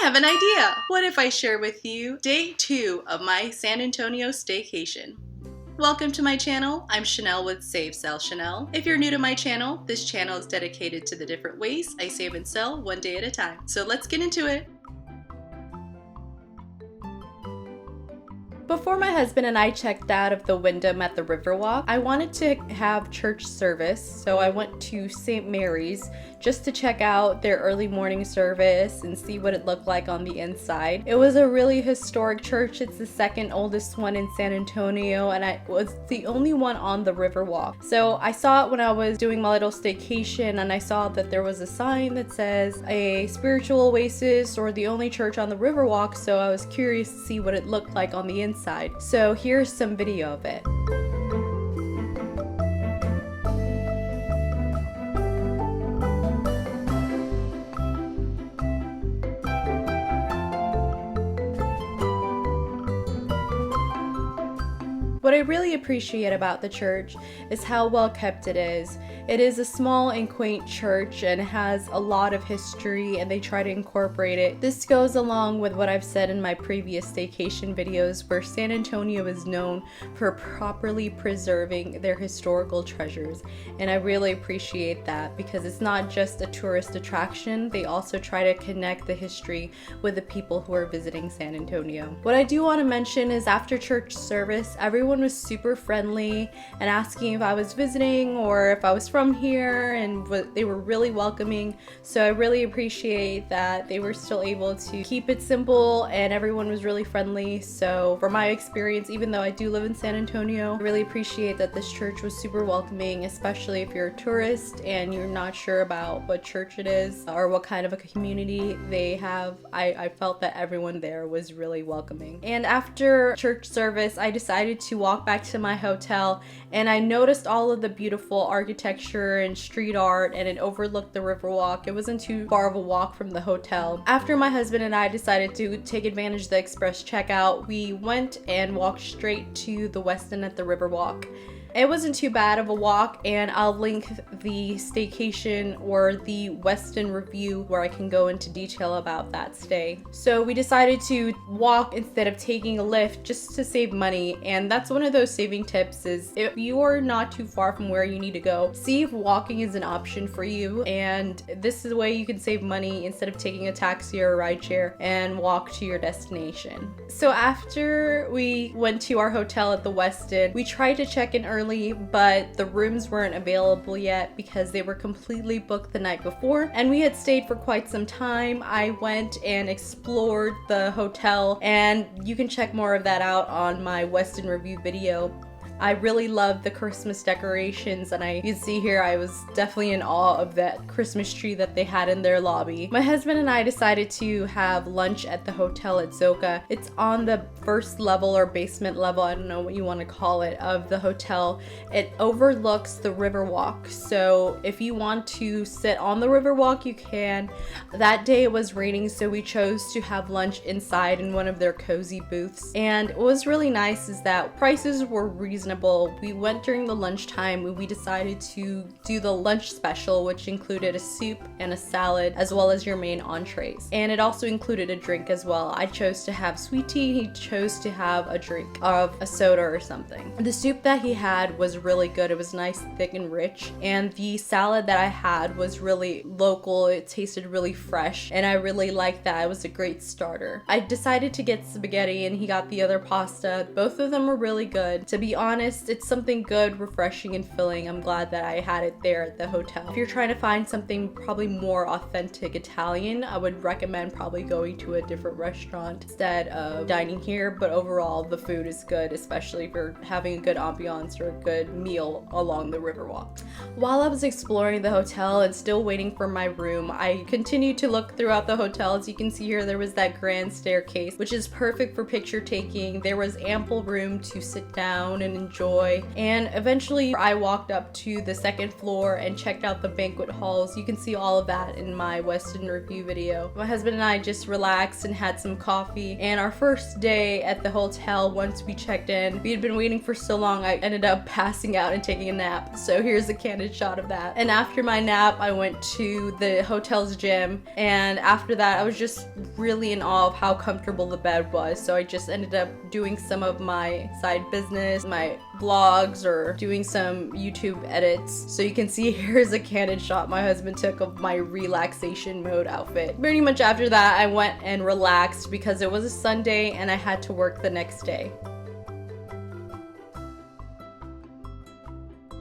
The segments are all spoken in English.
have an idea! What if I share with you day 2 of my San Antonio staycation? Welcome to my channel. I'm Chanel with Save Sell Chanel. If you're new to my channel, this channel is dedicated to the different ways I save and sell one day at a time. So let's get into it. Before my husband and I checked out of the Wyndham at the Riverwalk, I wanted to have church service, so I went to St. Mary's just to check out their early morning service and see what it looked like on the inside. It was a really historic church. It's the second oldest one in San Antonio, and I was the only one on the Riverwalk. So I saw it when I was doing my little staycation, and I saw that there was a sign that says a spiritual oasis or the only church on the Riverwalk, so I was curious to see what it looked like on the inside. So here's some video of it. What I really appreciate about the church is how well kept it is. It is a small and quaint church and has a lot of history, and they try to incorporate it. This goes along with what I've said in my previous staycation videos, where San Antonio is known for properly preserving their historical treasures. And I really appreciate that because it's not just a tourist attraction, they also try to connect the history with the people who are visiting San Antonio. What I do want to mention is after church service, everyone was super friendly and asking if I was visiting or if I was from here, and they were really welcoming. So I really appreciate that they were still able to keep it simple and everyone was really friendly. So from my experience, even though I do live in San Antonio, I really appreciate that this church was super welcoming, especially if you're a tourist and you're not sure about what church it is or what kind of a community they have. I felt that everyone there was really welcoming. And after church service, I decided to walk back to my hotel, and I noticed all of the beautiful architecture and street art, and it overlooked the Riverwalk. It wasn't too far of a walk from the hotel. After my husband and I decided to take advantage of the express checkout, we went and walked straight to the Westin at the Riverwalk. It wasn't too bad of a walk, and I'll link the staycation or the Westin review where I can go into detail about that stay. So we decided to walk instead of taking a Lyft just to save money, and that's one of those saving tips is if you are not too far from where you need to go, see if walking is an option for you, and this is a way you can save money instead of taking a taxi or a rideshare and walk to your destination. So after we went to our hotel at the Westin, we tried to check in early, but the rooms weren't available yet because they were completely booked the night before, and we had stayed for quite some time. I went and explored the hotel, and you can check more of that out on my Westin review video. I really loved the Christmas decorations, and you can see here I was definitely in awe of that Christmas tree that they had in their lobby. My husband and I decided to have lunch at the hotel at Zoka. It's on the first level or basement level, I don't know what you want to call it, of the hotel. It overlooks the Riverwalk, so if you want to sit on the Riverwalk, you can. That day it was raining, so we chose to have lunch inside in one of their cozy booths, and what was really nice is that prices were reasonable. We went during the lunchtime and we decided to do the lunch special, which included a soup and a salad as well as your main entrees, and it also included a drink as well. I chose to have sweet tea, he chose to have a drink of a soda or something. The soup that he had was really good. It was nice, thick and rich, and the salad that I had was really local. It tasted really fresh, and I really liked that. It was a great starter. I decided to get spaghetti and he got the other pasta. Both of them were really good. To be honest, it's something good, refreshing, and filling. I'm glad that I had it there at the hotel. If you're trying to find something probably more authentic Italian, I would recommend probably going to a different restaurant instead of dining here, but overall the food is good, especially if you're having a good ambiance or a good meal along the Riverwalk. While I was exploring the hotel and still waiting for my room, I continued to look throughout the hotel. As you can see here, there was that grand staircase, which is perfect for picture taking. There was ample room to sit down and enjoy. And eventually I walked up to the second floor and checked out the banquet halls. You can see all of that in my Westin review video. My husband and I just relaxed and had some coffee, and our first day at the hotel, once we checked in, we had been waiting for so long I ended up passing out and taking a nap. So here's a candid shot of that. And after my nap, I went to the hotel's gym, and after that I was just really in awe of how comfortable the bed was. So I just ended up doing some of my side business, my vlogs, or doing some YouTube edits. So you can see here's a candid shot my husband took of my relaxation mode outfit. Pretty much after that I went and relaxed because it was a Sunday and I had to work the next day.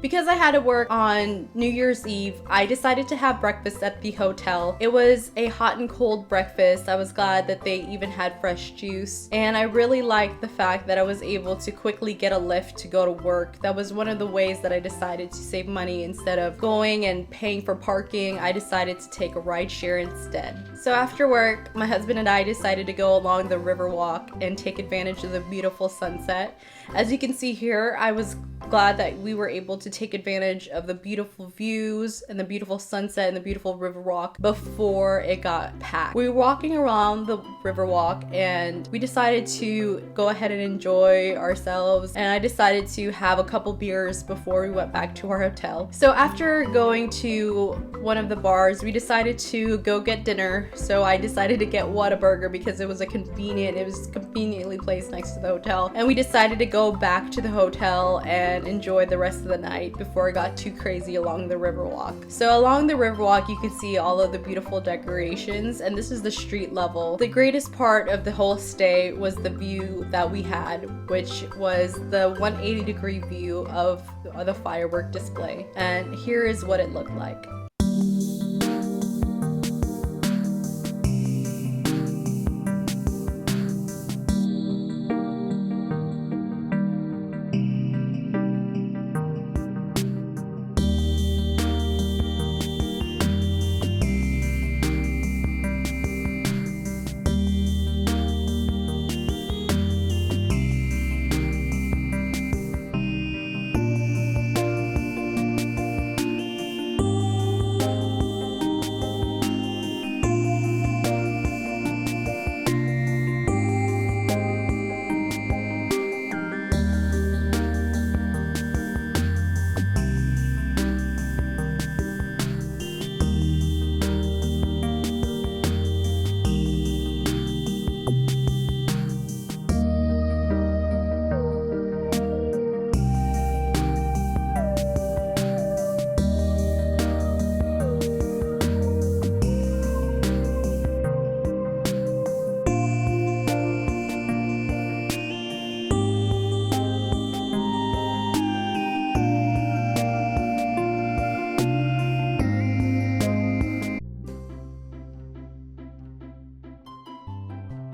Because I had to work on New Year's Eve, I decided to have breakfast at the hotel. It was a hot and cold breakfast. I was glad that they even had fresh juice. And I really liked the fact that I was able to quickly get a Lyft to go to work. That was one of the ways that I decided to save money. Instead of going and paying for parking, I decided to take a rideshare instead. So after work, my husband and I decided to go along the Riverwalk and take advantage of the beautiful sunset. As you can see here, I was glad that we were able to take advantage of the beautiful views and the beautiful sunset and the beautiful Riverwalk before it got packed. We were walking around the Riverwalk and we decided to go ahead and enjoy ourselves, and I decided to have a couple beers before we went back to our hotel. So after going to one of the bars, we decided to go get dinner. So I decided to get Whataburger because it was conveniently placed next to the hotel, and we decided to go back to the hotel and enjoy the rest of the night before it got too crazy along the Riverwalk. So along the Riverwalk you can see all of the beautiful decorations, and this is the street level. The greatest part of the whole stay was the view that we had, which was the 180-degree view of the firework display, and here is what it looked like.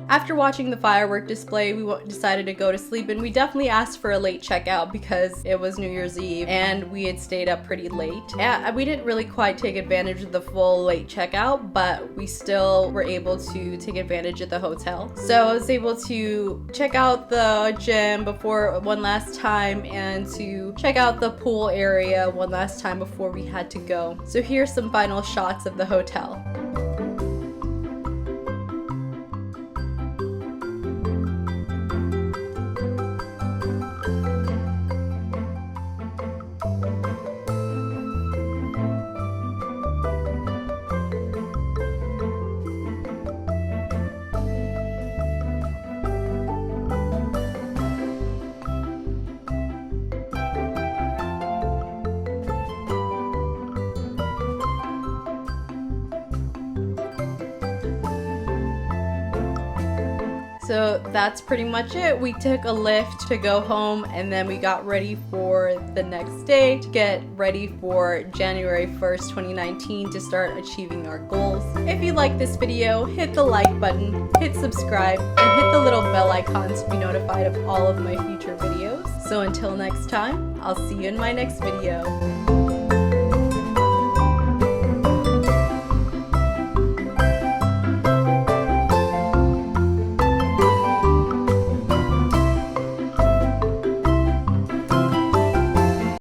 After watching the firework display, we decided to go to sleep, and we definitely asked for a late checkout because it was New Year's Eve and we had stayed up pretty late. Yeah, we didn't really quite take advantage of the full late checkout, but we still were able to take advantage of the hotel. So I was able to check out the gym before one last time and to check out the pool area one last time before we had to go. So here's some final shots of the hotel. So that's pretty much it. We took a Lyft to go home, and then we got ready for the next day to get ready for January 1st, 2019 to start achieving our goals. If you like this video, hit the like button, hit subscribe, and hit the little bell icon to be notified of all of my future videos. So until next time, I'll see you in my next video.